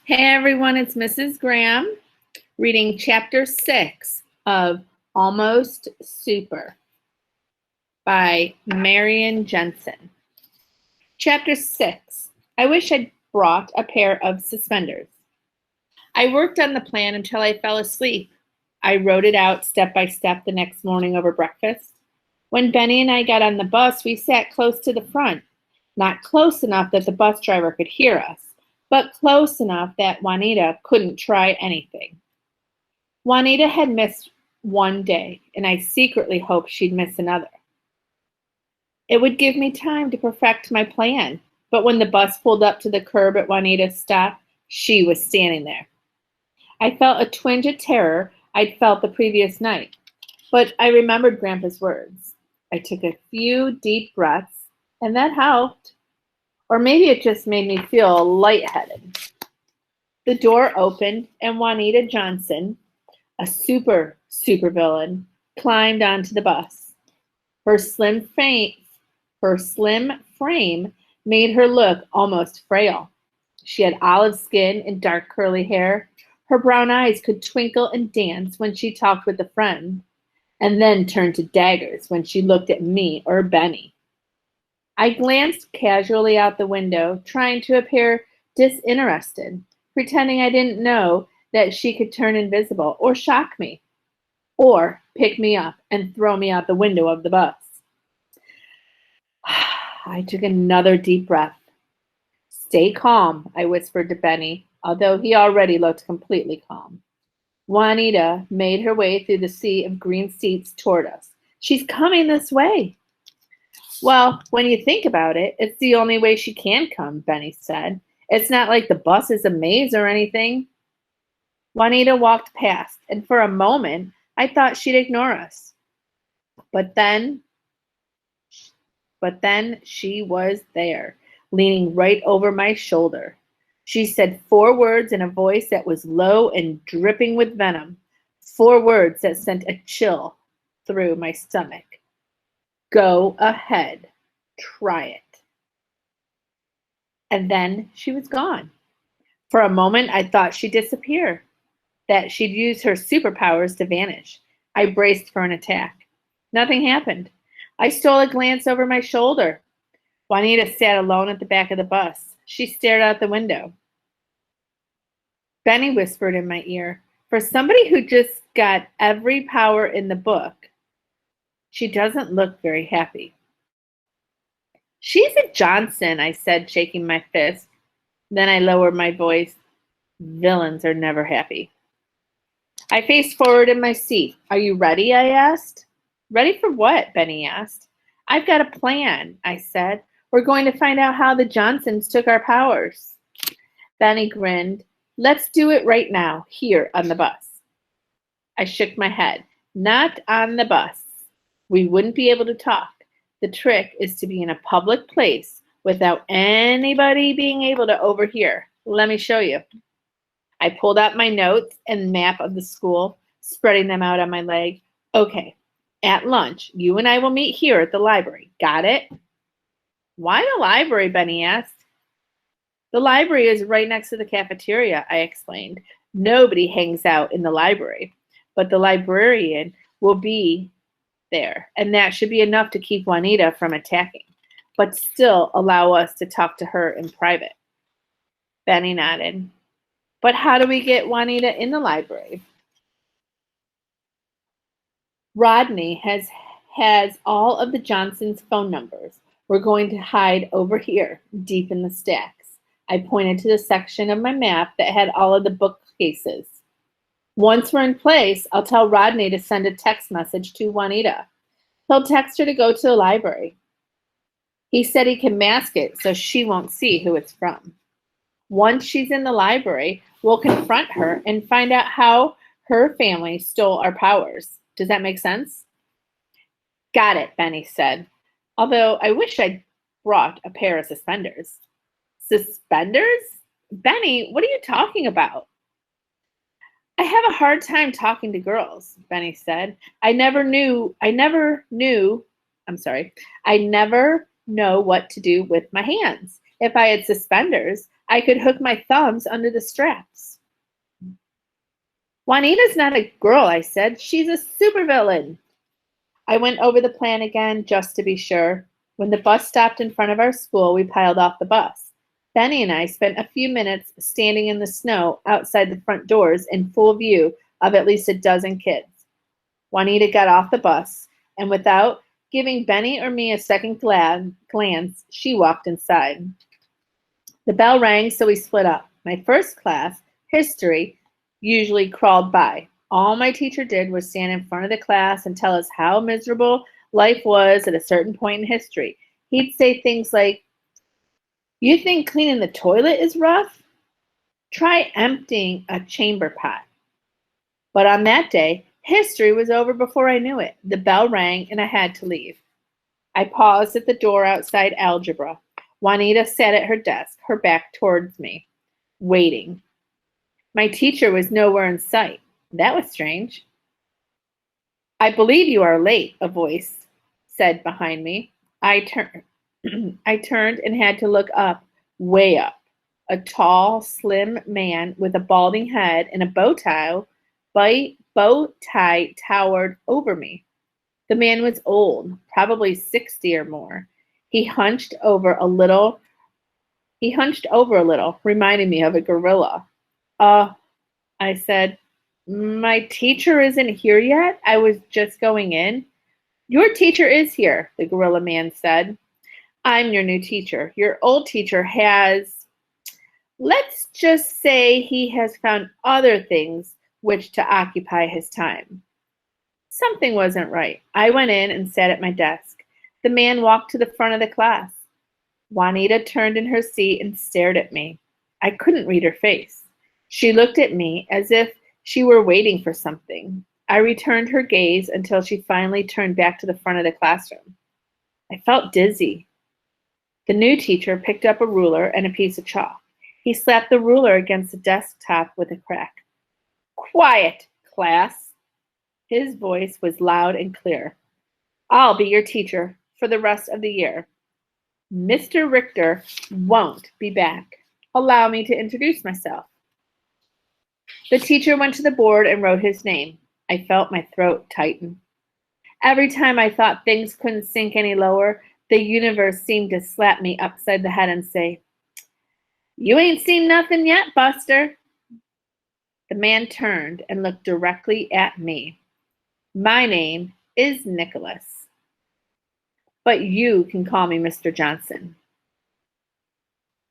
Hey everyone, it's Mrs. Graham reading Chapter 6 of Almost Super by Marion Jensen. Chapter 6. I wish I'd brought a pair of suspenders. I worked on the plan until I fell asleep. I wrote it out step by step the next morning over breakfast. When Benny and I got on the bus, we sat close to the front, not close enough that the bus driver could hear us, but close enough that Juanita couldn't try anything. Juanita had missed one day, and I secretly hoped she'd miss another. It would give me time to perfect my plan, but when the bus pulled up to the curb at Juanita's stop, she was standing there. I felt a twinge of terror I'd felt the previous night, but I remembered Grandpa's words. I took a few deep breaths, and that helped. Or maybe it just made me feel lightheaded. The door opened, and Juanita Johnson, a supervillain, climbed onto the bus. Her slim frame made her look almost frail. She had olive skin and dark curly hair. Her brown eyes could twinkle and dance when she talked with a friend, and then turn to daggers when she looked at me or Benny. I glanced casually out the window, trying to appear disinterested, pretending I didn't know that she could turn invisible or shock me, or pick me up and throw me out the window of the bus. I took another deep breath. Stay calm, I whispered to Benny, although he already looked completely calm. Juanita made her way through the sea of green seats toward us. She's coming this way. Well, when you think about it, it's the only way she can come, Benny said. It's not like the bus is a maze or anything. Juanita walked past, and for a moment, I thought she'd ignore us. But then she was there, leaning right over my shoulder. She said 4 words in a voice that was low and dripping with venom, 4 words that sent a chill through my stomach. Go ahead. Try it. And then she was gone. For a moment, I thought she'd disappear, that she'd use her superpowers to vanish. I braced for an attack. Nothing happened. I stole a glance over my shoulder. Juanita sat alone at the back of the bus. She stared out the window. Benny whispered in my ear, for somebody who just got every power in the book, she doesn't look very happy. She's a Johnson, I said, shaking my fist. Then I lowered my voice. Villains are never happy. I faced forward in my seat. Are you ready? I asked. Ready for what? Benny asked. I've got a plan, I said. We're going to find out how the Johnsons took our powers. Benny grinned. Let's do it right now, here on the bus. I shook my head. Not on the bus. We wouldn't be able to talk. The trick is to be in a public place without anybody being able to overhear. Let me show you. I pulled out my notes and map of the school, spreading them out on my leg. Okay, at lunch, you and I will meet here at the library. Got it? Why the library? Benny asked. The library is right next to the cafeteria, I explained. Nobody hangs out in the library, but the librarian will be there, and that should be enough to keep Juanita from attacking, but still allow us to talk to her in private. Benny nodded. But how do we get Juanita in the library? Rodney has all of the Johnsons' phone numbers. We're going to hide over here, deep in the stacks. I pointed to the section of my map that had all of the bookcases. Once we're in place, I'll tell Rodney to send a text message to Juanita. He'll text her to go to the library. He said he can mask it so she won't see who it's from. Once she's in the library, we'll confront her and find out how her family stole our powers. Does that make sense? Got it, Benny said. Although I wish I'd brought a pair of suspenders. Suspenders? Benny, what are you talking about? I have a hard time talking to girls, Benny said. I never know what to do with my hands. If I had suspenders, I could hook my thumbs under the straps. Juanita's not a girl, I said. She's a supervillain. I went over the plan again just to be sure. When the bus stopped in front of our school, we piled off the bus. Benny and I spent a few minutes standing in the snow outside the front doors in full view of at least a dozen kids. Juanita got off the bus, and without giving Benny or me a second glance, she walked inside. The bell rang, so we split up. My first class, history, usually crawled by. All my teacher did was stand in front of the class and tell us how miserable life was at a certain point in history. He'd say things like, "You think cleaning the toilet is rough? Try emptying a chamber pot." But on that day, history was over before I knew it. The bell rang and I had to leave. I paused at the door outside algebra. Juanita sat at her desk, her back towards me, waiting. My teacher was nowhere in sight. That was strange. "I believe you are late," a voice said behind me. I turned and had to look up, way up. A tall, slim man with a balding head and a bow tie towered over me. The man was old, probably 60 or more. He hunched over a little, reminding me of a gorilla. I said, "My teacher isn't here yet. I was just going in." "Your teacher is here," the gorilla man said. "I'm your new teacher. Your old teacher let's just say he has found other things which to occupy his time." Something wasn't right. I went in and sat at my desk. The man walked to the front of the class. Juanita turned in her seat and stared at me. I couldn't read her face. She looked at me as if she were waiting for something. I returned her gaze until she finally turned back to the front of the classroom. I felt dizzy. The new teacher picked up a ruler and a piece of chalk. He slapped the ruler against the desktop with a crack. "Quiet, class." His voice was loud and clear. "I'll be your teacher for the rest of the year. Mr. Richter won't be back. Allow me to introduce myself." The teacher went to the board and wrote his name. I felt my throat tighten. Every time I thought things couldn't sink any lower, the universe seemed to slap me upside the head and say, "You ain't seen nothing yet, Buster." The man turned and looked directly at me. "My name is Nicholas, but you can call me Mr. Johnson."